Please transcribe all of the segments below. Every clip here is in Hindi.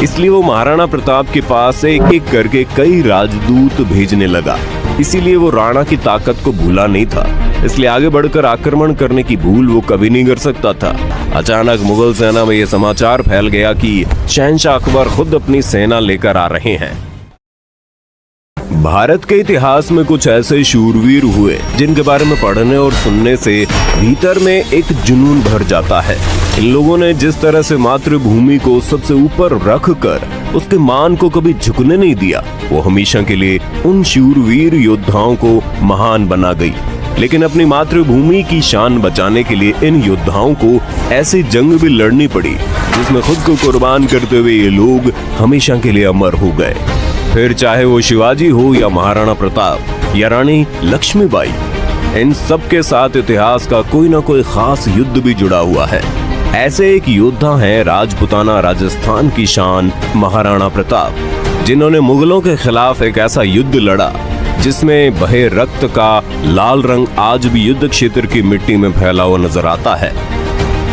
इसलिए वो महाराणा प्रताप के पास एक एक करके कई राजदूत भेजने लगा। इसीलिए वो राणा की ताकत को भूला नहीं था, इसलिए आगे बढ़कर आक्रमण करने की भूल वो कभी नहीं कर सकता था। अचानक मुगल सेना में ये समाचार फैल गया कि शहंशाह अकबर खुद अपनी सेना लेकर आ रहे हैं। भारत के इतिहास में कुछ ऐसे शूरवीर हुए जिनके बारे में पढ़ने और सुनने से भीतर में एक जुनून भर जाता है। इन लोगों ने जिस तरह से मातृभूमि को सबसे ऊपर रखकर उसके मान को कभी झुकने नहीं दिया, वो हमेशा के लिए उन शूरवीर योद्धाओं को महान बना गई। लेकिन अपनी मातृभूमि की शान बचाने के लिए इन योद्धाओं को ऐसी जंग भी लड़नी पड़ी जिसमें खुद को कुर्बान करते हुए ये लोग हमेशा के लिए अमर हो गए। फिर चाहे वो शिवाजी हो या महाराणा प्रताप या रानी लक्ष्मीबाई, इन सब के साथ इतिहास का कोई ना कोई खास युद्ध भी जुड़ा हुआ है। ऐसे एक योद्धा हैं राजपुताना राजस्थान की शान महाराणा प्रताप, जिन्होंने मुगलों के खिलाफ एक ऐसा युद्ध लड़ा जिसमें बहे रक्त का लाल रंग आज भी युद्ध क्षेत्र की मिट्टी में फैला हुआ नजर आता है।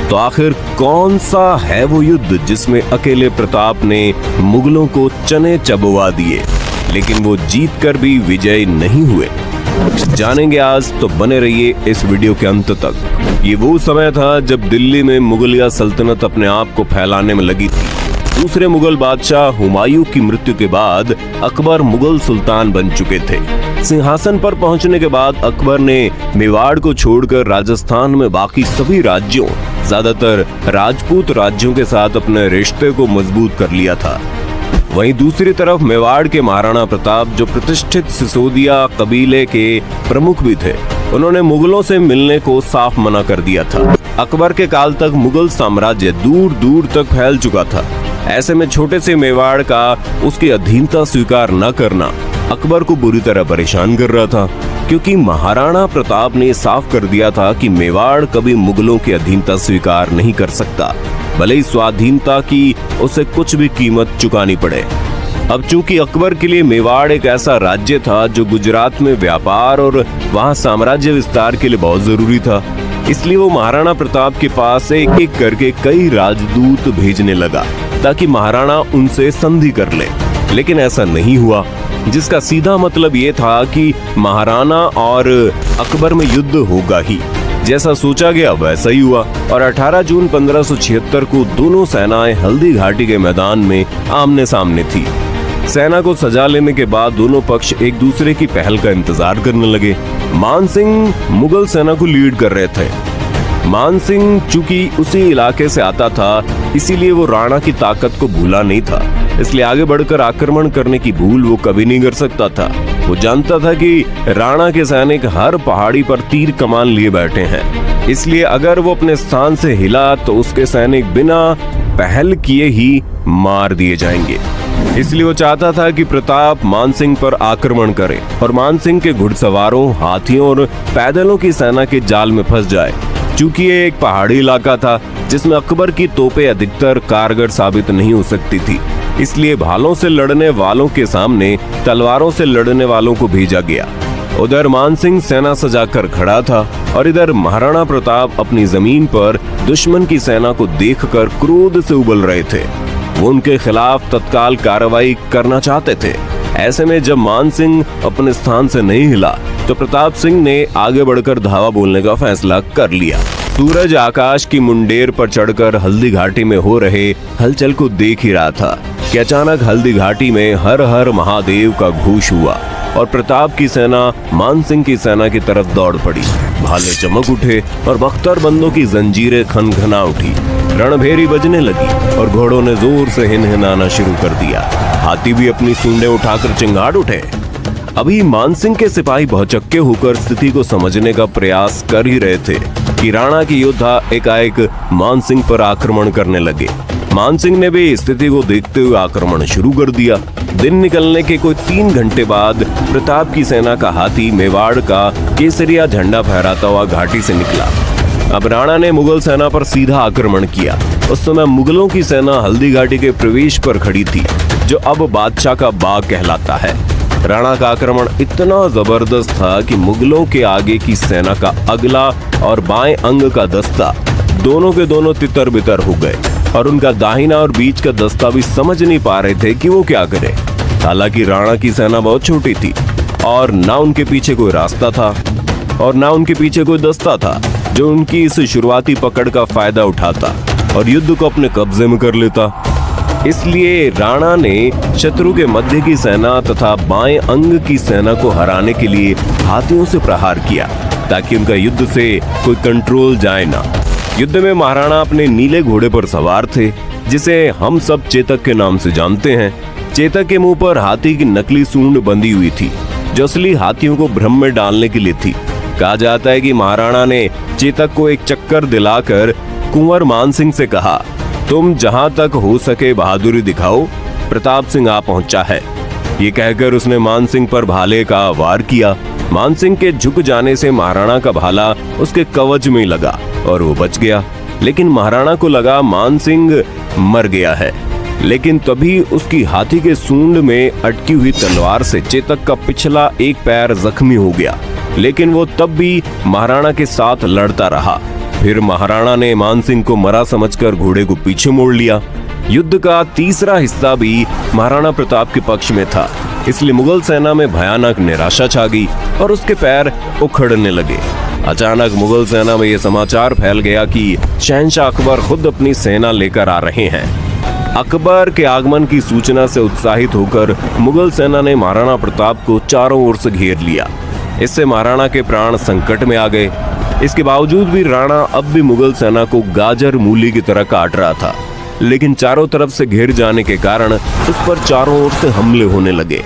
तो आखिर कौन सा है वो युद्ध जिसमें अकेले प्रताप ने मुगलों को चने चबवा दिए, लेकिन वो जीत कर भी विजयी नहीं हुए? जानेंगे आज, तो बने रहिए इस वीडियो के अंत तक। ये वो समय था जब दिल्ली में मुगलिया सल्तनत अपने आप को फैलाने में लगी थी। दूसरे मुगल बादशाह हुमायूं की मृत्यु के बाद अकबर मुगल सुल्तान बन चुके थे। सिंहासन पर पहुंचने के बाद अकबर ने मेवाड़ को छोड़कर राजस्थान में बाकी सभी राज्यों, ज्यादातर राजपूत राज्यों के साथ अपने रिश्ते को मजबूत कर लिया था। वहीं दूसरी तरफ मेवाड़ के महाराणा प्रताप, जो प्रतिष्ठित सिसोदिया कबीले के प्रमुख भी थे, उन्होंने मुगलों से मिलने को साफ मना कर दिया था। अकबर के काल तक मुगल साम्राज्य दूर दूर तक फैल चुका था। ऐसे में छोटे से मेवाड़ का उसकी अधीनता स्वीकार न करना अकबर को बुरी तरह परेशान कर रहा था, क्योंकि महाराणा प्रताप ने साफ कर दिया था कि मेवाड़ कभी मुगलों की अधीनता स्वीकार नहीं कर सकता, भले ही स्वाधीनता की उसे कुछ भी कीमत चुकानी पड़े। अब चूंकि अकबर के लिए मेवाड़ एक ऐसा राज्य था जो गुजरात में व्यापार और वहां साम्राज्य विस्तार के लिए बहुत जरूरी था, इसलिए वो महाराणा प्रताप के पास एक एक करके कई राजदूत भेजने लगा ताकि महाराणा उनसे संधि कर ले। लेकिन ऐसा नहीं हुआ, जिसका सीधा मतलब ये था कि महाराणा और अकबर में युद्ध होगा ही। जैसा सोचा गया वैसा ही हुआ और 18 जून 1576 को दोनों सेनाएं हल्दी घाटी के मैदान में आमने सामने थी। सेना को सजा लेने के बाद दोनों पक्ष एक दूसरे की पहल का इंतजार करने लगे। मान सिंह मुगल सेना को लीड कर रहे थे। मान सिंह चूंकि उसी इलाके से आता था, इसीलिए वो राणा की ताकत को भूला नहीं था, इसलिए आगे बढ़कर आक्रमण करने की भूल वो कभी नहीं कर सकता था। वो जानता था कि राणा के सैनिक हर पहाड़ी पर तीर कमान लिए बैठे हैं, इसलिए अगर वो अपने स्थान से हिला तो उसके सैनिक बिना पहल किए ही मार दिए जाएंगे। इसलिए वो चाहता था कि प्रताप मानसिंह पर आक्रमण करे और मानसिंह के घुड़सवारों, हाथियों और पैदलों की सेना के जाल में फंस जाए। चूंकि ये एक पहाड़ी इलाका था जिसमें अकबर की तोपें अधिकतर कारगर साबित नहीं हो सकती थी, इसलिए भालों से लड़ने वालों के सामने तलवारों से लड़ने वालों को भेजा गया। उधर मानसिंह सेना सजाकर खड़ा था और इधर महाराणा प्रताप अपनी जमीन पर दुश्मन की सेना को देखकर क्रोध से उबल रहे थे। वो उनके खिलाफ तत्काल कार्रवाई करना चाहते थे। ऐसे में जब मानसिंह अपने स्थान से नहीं हिला तो प्रताप सिंह ने आगे बढ़कर धावा बोलने का फैसला कर लिया। सूरज आकाश की मुंडेर पर चढ़कर हल्दी घाटी में हो रहे हलचल को देख ही रहा था कि अचानक हल्दी घाटी में हर हर महादेव का घोष हुआ और प्रताप की सेना मानसिंह की सेना की तरफ दौड़ पड़ी। भाले चमक उठे और बख्तरबंदों की जंजीरें खनखना उठी। रणभेरी बजने लगी और घोड़ों ने जोर से हिनहिनाना शुरू कर दिया। हाथी भी अपनी सूंडें उठाकर चिंगाड़ उठे। अभी मानसिंह के सिपाही भौचक्के होकर स्थिति को समझने का प्रयास कर ही रहे थे कि राणा के योद्धा एकाएक मानसिंह पर आक्रमण करने लगे। मानसिंह ने भी स्थिति को देखते हुए आक्रमण शुरू कर दिया। दिन निकलने के कोई 3 घंटे बाद प्रताप की सेना का हाथी मेवाड़ का केसरिया झंडा फहराता हुआ घाटी से निकला। अब राणा ने मुगल सेना पर सीधा आक्रमण किया। उस समय मुगलों की सेना हल्दी घाटी के प्रवेश पर खड़ी थी, जो अब बादशाह का बाग कहलाता है। राणा का आक्रमण इतना जबरदस्त था कि मुगलों के आगे की सेना का अगला और बाएं अंग का दस्ता दोनों के दोनों तितर बितर हो गए। और उनका दाहिना और बीच का दस्ता भी समझ नहीं पा रहे थे कि वो क्या करे। हालांकि राणा की सेना बहुत छोटी थी और ना उनके पीछे कोई रास्ता था और ना उनके पीछे कोई दस्ता था जो उनकी इस शुरुआती पकड़ का फायदा उठाता और युद्ध को अपने कब्जे में कर लेता। इसलिए राणा ने शत्रु के मध्य की सेना तथा बाएं अंग की सेना को हराने के लिए हाथियों से प्रहार किया ताकि उनका युद्ध से कोई कंट्रोल जाए ना। युद्ध में महाराणा अपने नीले घोड़े पर सवार थे, जिसे हम सब चेतक के नाम से जानते हैं। चेतक के मुंह पर हाथी की नकली सूंड बंधी हुई थी जो असली हाथियों को भ्रम में डालने के लिए थी। कहा जाता है कि महाराणा ने चेतक को एक चक्कर दिलाकर कुंवर मानसिंह से कहा, तुम जहां तक हो सके बहादुरी दिखाओ, प्रताप सिंह आ पहुंचा है। ये कहकर उसने मानसिंह पर भाले का वार किया। मानसिंह के झुक जाने से महाराणा का भाला उसके कवच में लगा और वो बच गया। लेकिन महाराणा को लगा मानसिंह मर गया है, लेकिन तभी उसकी हाथी के सूंड में अटकी हुई तलवार से चेतक का पिछला एक पैर जख्मी हो गया। लेकिन वो तब भी महाराणा के साथ लड़ता रहा। फिर महाराणा ने मानसिंह को मरा समझकर घोड़े को पीछे मोड़ लिया। युद्ध का तीसरा हिस्सा भी महाराणा प्रताप के पक्ष में था, इसलिए मुगल सेना में भयानक निराशा छा गई और उसके पैर उखड़ने लगे। अचानक मुगल सेना में यह समाचार फैल गया कि शहंशाह अकबर खुद अपनी सेना लेकर आ रहे हैं। अकबर के आगमन की सूचना से उत्साहित होकर मुगल सेना ने महाराणा प्रताप को चारों ओर से घेर लिया। इससे महाराणा के प्राण संकट में आ गए। इसके बावजूद भी राणा अब भी मुगल सेना को गाजर मूली की तरह काट रहा था, लेकिन चारों तरफ से घिर जाने के कारण उस पर चारों ओर से हमले होने लगे।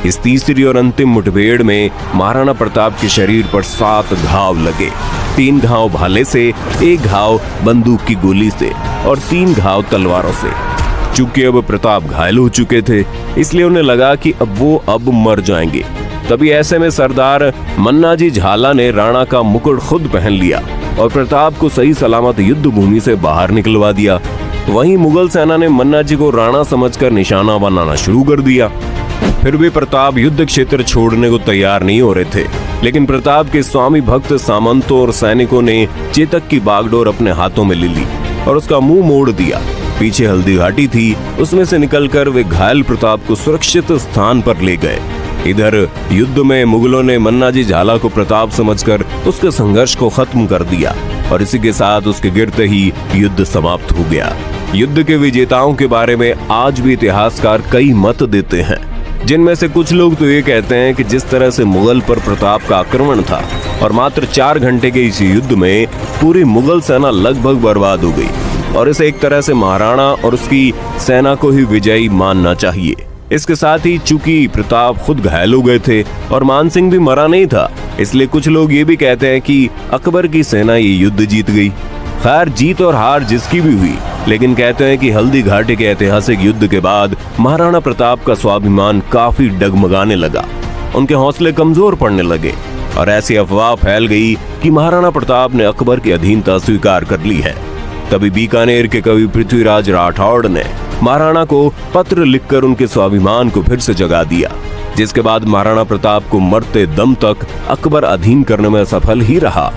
इस तीसरी और अंतिम मुठभेड़ में महाराणा प्रताप के शरीर पर 7 घाव लगे। 3 घाव भाले से, 1 घाव बंदूक की गोली से और 3 घाव तलवारों से। चूंकि अब प्रताप घायल हो चुके थे, इसलिए उन्हें लगा कि अब मर जाएंगे। तभी ऐसे में सरदार मन्नाजी झाला ने राणा का मुकुट खुद पहन लिया और प्रताप को सही सलामत युद्ध भूमि से बाहर निकलवा दिया। वहीं मुगल सेना ने मन्नाजी को राणा समझकर निशाना बनाना शुरू कर दिया। फिर भी प्रताप युद्ध क्षेत्र छोड़ने को तैयार नहीं हो रहे थे, लेकिन प्रताप के स्वामी भक्त सामंतों और सैनिकों ने चेतक की बागडोर अपने हाथों में ले ली और उसका मुंह मोड़ दिया। पीछे हल्दी घाटी थी, उसमें से निकलकर वे घायल प्रताप को सुरक्षित स्थान पर ले गए। इधर युद्ध में मुगलों ने मन्नाजी झाला को प्रताप समझकर उसके संघर्ष को खत्म कर दिया और इसी के साथ उसके गिरते ही युद्ध समाप्त हो गया। युद्ध के विजेताओं के बारे में आज भी इतिहासकार कई मत देते हैं, जिनमें से कुछ लोग तो ये कहते हैं कि जिस तरह से मुगल पर प्रताप का आक्रमण था और मात्र 4 घंटे के इस युद्ध में पूरी मुगल सेना लगभग बर्बाद हो गई और इसे एक तरह से महाराणा और उसकी सेना को ही विजयी मानना चाहिए। इसके साथ ही चूंकि प्रताप खुद घायल हो गए थे और मानसिंह भी मरा नहीं था, इसलिए कुछ लोग ये भी कहते हैं कि अकबर की सेना ये युद्ध जीत गई। खैर, जीत और हार जिसकी भी हुई, लेकिन कहते हैं कि हल्दी घाटी के ऐतिहासिक युद्ध के बाद महाराणा प्रताप का स्वाभिमान काफी डगमगाने लगा। उनके हौसले कमजोर पड़ने लगे और ऐसी अफवाह फैल गई कि महाराणा प्रताप ने अकबर की अधीनता स्वीकार कर ली है। तभी बीकानेर के कवि पृथ्वीराज राठौड़ ने महाराणा को पत्र लिखकर उनके स्वाभिमान को फिर से जगा दिया, जिसके बाद महाराणा प्रताप को मरते दम तक अकबर अधीन करने में सफल ही रहा।